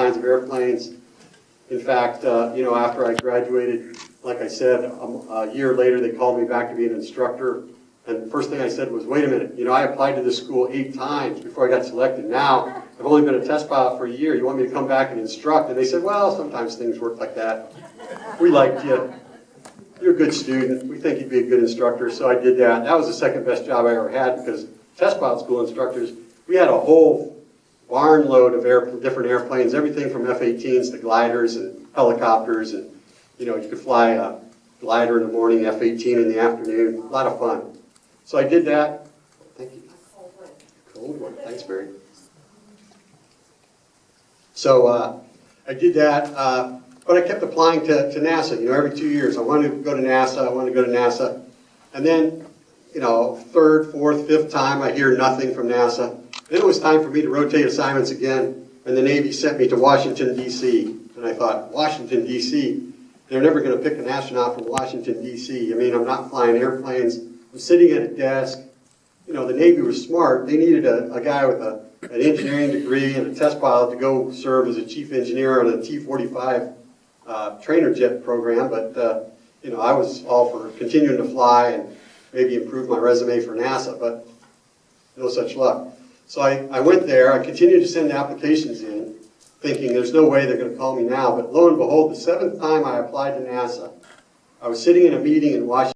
kinds of airplanes. In fact, after I graduated, like I said, a year later they called me back to be an instructor. And the first thing I said was, wait a minute, I applied to this school 8 times before I got selected. Now, I've only been a test pilot for a year. You want me to come back and instruct? And they said, well, sometimes things work like that. We liked you. You're a good student. We think you'd be a good instructor. So I did that. That was the second best job I ever had because test pilot school instructors, we had a whole barn load of different airplanes, everything from F-18s to gliders and helicopters. And, you could fly a glider in the morning, F-18 in the afternoon. A lot of fun. So I did that. Thank you. Cold one. Thanks, Barry. So I did that, but I kept applying to NASA. Every 2 years I wanted to go to NASA. And then, third, fourth, fifth time I hear nothing from NASA. Then it was time for me to rotate assignments again, and the Navy sent me to Washington, D.C. And I thought, Washington, D.C.? They're never going to pick an astronaut from Washington, D.C. I'm not flying airplanes. I'm sitting at a desk. The Navy was smart. They needed a guy with an engineering degree and a test pilot to go serve as a chief engineer on a T-45 trainer jet program. But, I was all for continuing to fly and maybe improve my resume for NASA, but no such luck. So I went there. I continued to send applications in, thinking there's no way they're going to call me now. But lo and behold, the 7th time I applied to NASA, I was sitting in a meeting in Washington.